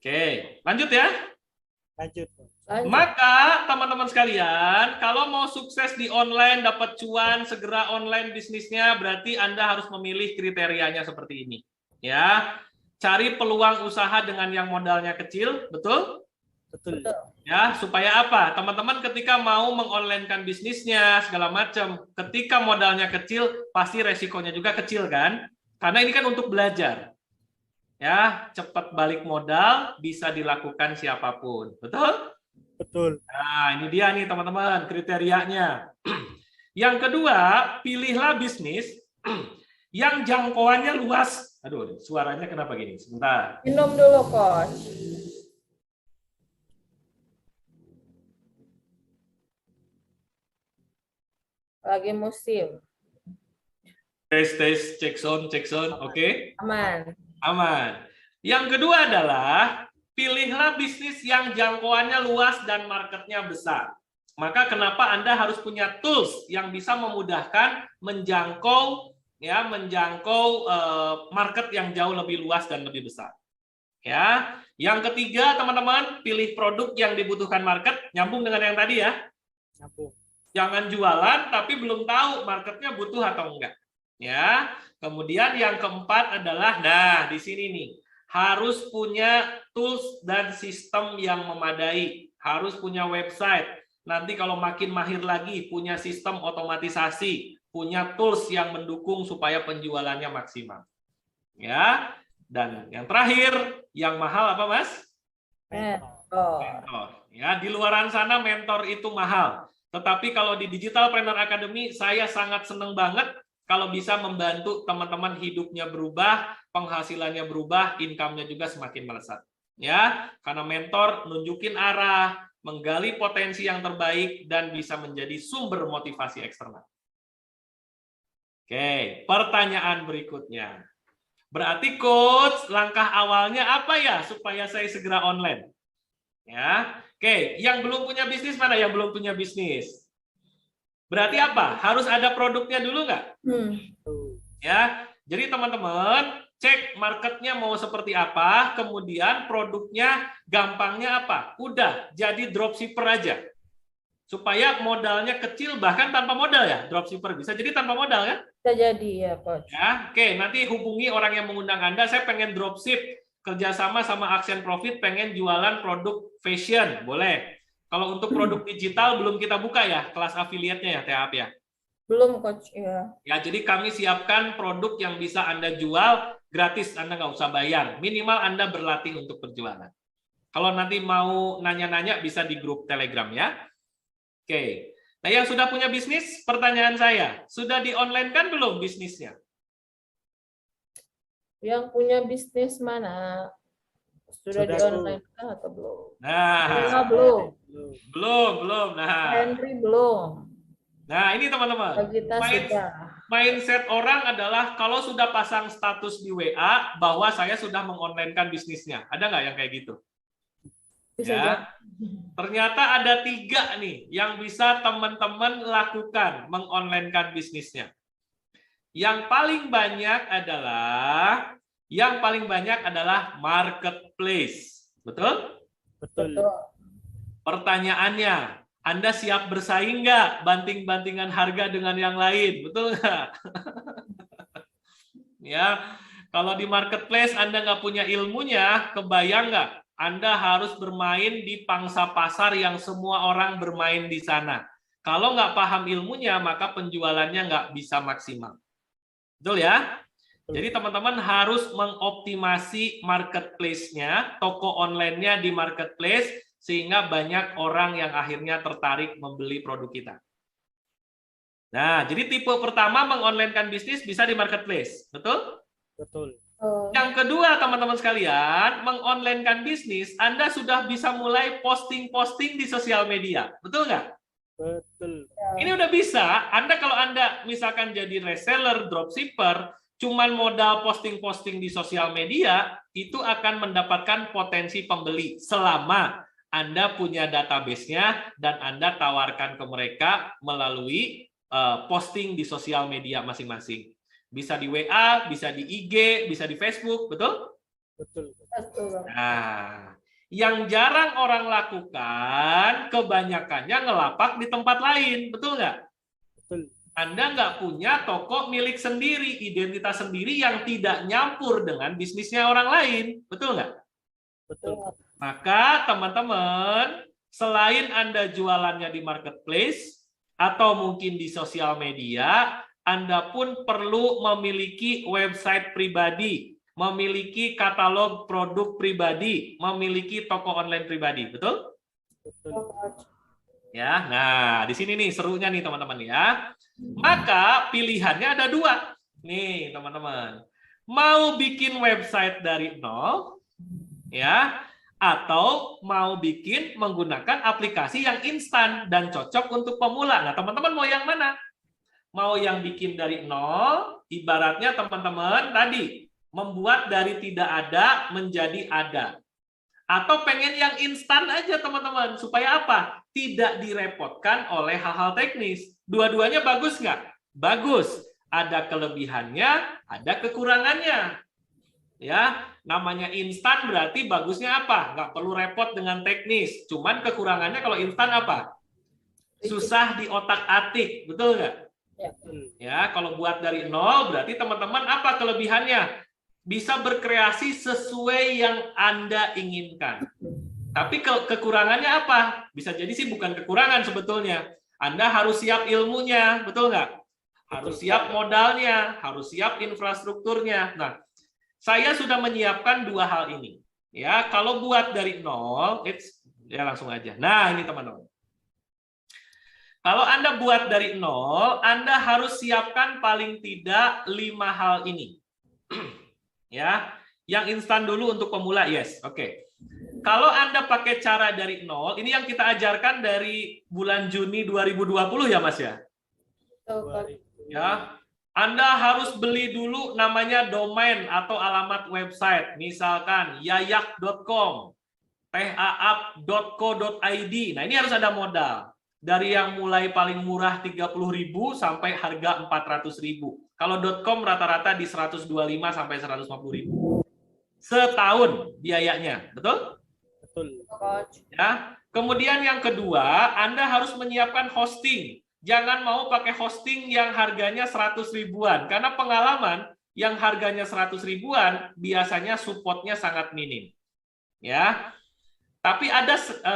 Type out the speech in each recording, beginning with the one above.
Oke, lanjut ya. Lanjut. Maka teman-teman sekalian, kalau mau sukses di online, dapat cuan, segera online bisnisnya, berarti Anda harus memilih kriterianya seperti ini. Ya, cari peluang usaha dengan yang modalnya kecil, betul? Betul. Ya, supaya apa? Teman-teman ketika mau mengonlinekan bisnisnya, segala macam, ketika modalnya kecil, pasti resikonya juga kecil kan? Karena ini kan untuk belajar. Ya, cepat balik modal, bisa dilakukan siapapun. Betul? Betul. Nah, ini dia nih teman-teman kriterianya. Yang kedua, pilihlah bisnis yang jangkauannya luas. Aduh, suaranya kenapa gini? Sebentar. Minum dulu, Coach. Lagi musim. Tes, cek sound. Oke. Aman. Aman. Yang kedua adalah pilihlah bisnis yang jangkauannya luas dan marketnya besar. Maka kenapa Anda harus punya tools yang bisa memudahkan menjangkau market yang jauh lebih luas dan lebih besar. Ya. Yang ketiga, teman-teman, pilih produk yang dibutuhkan market, nyambung dengan yang tadi ya. Nyambung. Jangan jualan tapi belum tahu marketnya butuh atau enggak. Ya. Kemudian yang keempat adalah, nah di sini nih, harus punya tools dan sistem yang memadai, harus punya website. Nanti kalau makin mahir lagi, punya sistem otomatisasi, punya tools yang mendukung supaya penjualannya maksimal. Ya, dan yang terakhir, yang mahal apa Mas? Mentor. Ya, di luaran sana mentor itu mahal. Tetapi kalau di Digitalpreneur Academy, saya sangat senang banget kalau bisa membantu teman-teman hidupnya berubah, penghasilannya berubah, income-nya juga semakin melesat. Ya, karena mentor nunjukin arah, menggali potensi yang terbaik, dan bisa menjadi sumber motivasi eksternal. Oke, pertanyaan berikutnya. Berarti coach, langkah awalnya apa ya supaya saya segera online? Ya, oke, yang belum punya bisnis mana? Yang belum punya bisnis. Berarti apa? Harus ada produknya dulu nggak? Ya, jadi teman-teman cek marketnya mau seperti apa, kemudian produknya gampangnya apa? Udah, jadi dropshipper aja. Supaya modalnya kecil, bahkan tanpa modal ya, dropshipper bisa jadi tanpa modal kan? Bisa jadi ya, Coach. Ya, oke, nanti hubungi orang yang mengundang Anda, saya pengen dropship, kerjasama sama Action Profit, pengen jualan produk fashion, boleh. Kalau untuk produk digital belum kita buka ya, kelas affiliate-nya ya, TAP ya. Belum, Coach. Ya. Ya, jadi kami siapkan produk yang bisa Anda jual gratis, Anda nggak usah bayar. Minimal Anda berlatih untuk berjualan. Kalau nanti mau nanya-nanya bisa di grup Telegram ya. Oke. Nah, yang sudah punya bisnis, pertanyaan saya, sudah di-online kan belum bisnisnya? Yang punya bisnis mana? Sudah di online atau belum? Nah, belum. Nah, Henry belum. Nah, ini teman-teman. Mindset orang adalah kalau sudah pasang status di WA bahwa saya sudah mengonlinekan bisnisnya. Ada nggak yang kayak gitu? Bisa ya. Ternyata ada 3 nih yang bisa teman-teman lakukan mengonlinekan bisnisnya. Yang paling banyak adalah marketplace. Betul? Betul. Pertanyaannya, Anda siap bersaing nggak? Banting-bantingan harga dengan yang lain, betul nggak? Ya, kalau di marketplace Anda nggak punya ilmunya, kebayang nggak? Anda harus bermain di pangsa pasar yang semua orang bermain di sana. Kalau nggak paham ilmunya, maka penjualannya nggak bisa maksimal. Betul ya? Jadi teman-teman harus mengoptimasi marketplace-nya, toko online-nya di marketplace, sehingga banyak orang yang akhirnya tertarik membeli produk kita. Nah, jadi tipe pertama mengonlinekan bisnis bisa di marketplace, betul? Betul. Yang kedua, teman-teman sekalian, mengonlinekan bisnis, Anda sudah bisa mulai posting-posting di sosial media, betul nggak? Betul. Ini udah bisa. Kalau Anda misalkan jadi reseller, dropshipper, cuman modal posting-posting di sosial media, itu akan mendapatkan potensi pembeli selama Anda punya database-nya dan Anda tawarkan ke mereka melalui posting di sosial media masing-masing. Bisa di WA, bisa di IG, bisa di Facebook, betul? Betul. Betul, Bang. Nah, yang jarang orang lakukan, kebanyakannya ngelapak di tempat lain, betul nggak? Betul. Anda nggak punya toko milik sendiri, identitas sendiri yang tidak nyampur dengan bisnisnya orang lain, betul nggak? Betul. Maka teman-teman, selain Anda jualannya di marketplace atau mungkin di sosial media, Anda pun perlu memiliki website pribadi, memiliki katalog produk pribadi, memiliki toko online pribadi, betul? Betul. Ya, nah di sini nih serunya nih teman-teman ya. Maka pilihannya ada dua. Nih teman-teman, mau bikin website dari nol, ya, atau mau bikin menggunakan aplikasi yang instan dan cocok untuk pemula. Nah teman-teman mau yang mana? Mau yang bikin dari nol, ibaratnya teman-teman tadi membuat dari tidak ada menjadi ada. Atau pengen yang instan aja teman-teman, supaya apa? Tidak direpotkan oleh hal-hal teknis. Dua-duanya bagus nggak? Bagus. Ada kelebihannya, ada kekurangannya. Ya, namanya instan berarti bagusnya apa? Nggak perlu repot dengan teknis. Cuman kekurangannya kalau instan apa? Susah di otak-atik, betul nggak? Ya, kalau buat dari nol berarti teman-teman apa kelebihannya? Bisa berkreasi sesuai yang Anda inginkan. Tapi kekurangannya apa? Bisa jadi sih bukan kekurangan sebetulnya. Anda harus siap ilmunya, betul nggak? Harus siap modalnya, harus siap infrastrukturnya. Nah, saya sudah menyiapkan dua hal ini. Ya, kalau buat dari nol, ya langsung aja. Nah, ini teman-teman. Kalau Anda buat dari nol, Anda harus siapkan paling tidak 5 hal ini. Ya, yang instan dulu untuk pemula, yes, oke. Kalau Anda pakai cara dari nol, ini yang kita ajarkan dari bulan Juni 2020 ya, Mas ya. Ya, Anda harus beli dulu namanya domain atau alamat website, misalkan yayak.com, taap.co.id. Nah, ini harus ada modal. Dari yang mulai paling murah 30.000 sampai harga 400.000. Kalau .com rata-rata di 125 sampai 150.000. Setahun biayanya, betul? Betul. Ya. Kemudian yang kedua, Anda harus menyiapkan hosting. Jangan mau pakai hosting yang harganya 100 ribuan. Karena pengalaman yang harganya 100 ribuan, biasanya supportnya sangat minim. Ya. Tapi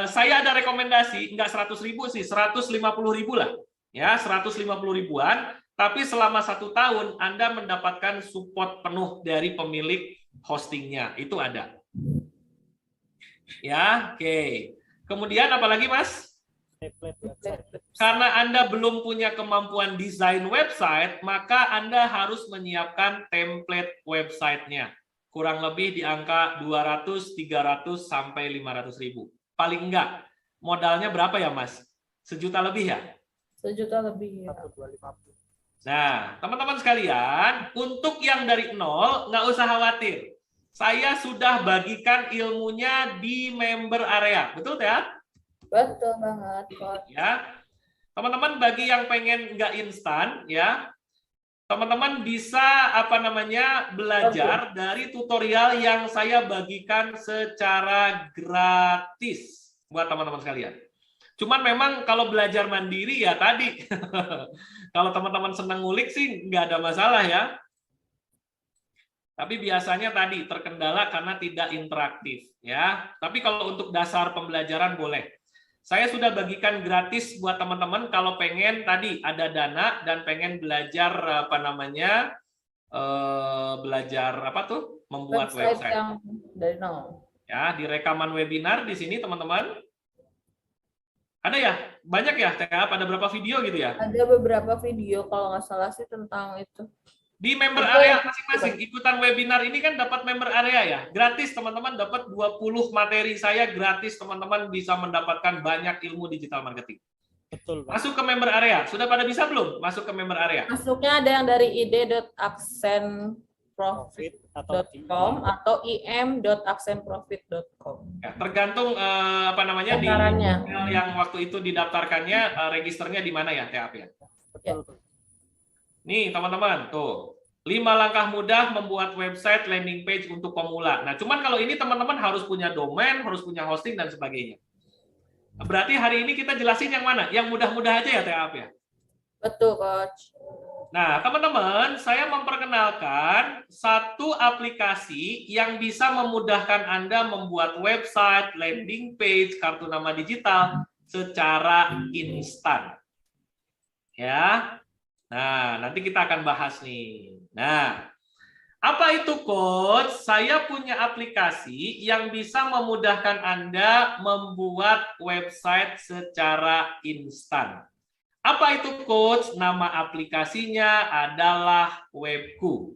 saya ada rekomendasi, enggak 100 ribu sih, 150 ribu lah. Ya, 150 ribuan. Tapi selama 1 tahun Anda mendapatkan support penuh dari pemilik hostingnya. Itu ada. Ya, oke. Kemudian apa lagi, Mas? Karena Anda belum punya kemampuan desain website, maka Anda harus menyiapkan template websitenya. Kurang lebih di angka 200, 300, sampai 500 ribu. Paling enggak. Modalnya berapa ya, Mas? 1 juta lebih ya? 1 juta lebih ya. Nah, teman-teman sekalian, untuk yang dari nol, nggak usah khawatir. Saya sudah bagikan ilmunya di member area. Betul ya? Betul banget, Coach. Ya. Teman-teman bagi yang pengen nggak instan, ya, teman-teman bisa belajar dari tutorial yang saya bagikan secara gratis buat teman-teman sekalian. Cuman memang kalau belajar mandiri ya tadi, kalau teman-teman senang ngulik sih nggak ada masalah ya. Tapi biasanya tadi terkendala karena tidak interaktif ya. Tapi kalau untuk dasar pembelajaran boleh. Saya sudah bagikan gratis buat teman-teman kalau pengen tadi ada dana dan pengen belajar membuat website. Yang dari nol. Ya, di rekaman webinar di sini teman-teman. Ada ya? Banyak ya? Ada berapa video gitu ya? Ada beberapa video kalau nggak salah sih tentang itu. Di member area masing-masing. Ikutan webinar ini kan dapat member area ya. Gratis teman-teman dapat 20 materi saya gratis, teman-teman bisa mendapatkan banyak ilmu digital marketing. Betul, Pak. Masuk ke member area. Sudah pada bisa belum masuk ke member area? Masuknya ada yang dari id.aksenprofit.com atau im.aksenprofit.com. Ya, tergantung di email yang waktu itu didaftarkannya, registernya di mana ya, TAP ya? Ya. Nih teman-teman, tuh. 5 langkah mudah membuat website landing page untuk pemula. Nah, cuman kalau ini teman-teman harus punya domain, harus punya hosting dan sebagainya. Berarti hari ini kita jelasin yang mana? Yang mudah-mudah aja ya, TAP ya? Betul, Coach. Nah, teman-teman, saya memperkenalkan satu aplikasi yang bisa memudahkan Anda membuat website, landing page, kartu nama digital secara instan. Ya. Nah, nanti kita akan bahas nih. Nah, apa itu, Coach? Saya punya aplikasi yang bisa memudahkan Anda membuat website secara instan. Apa itu, Coach? Nama aplikasinya adalah Webku.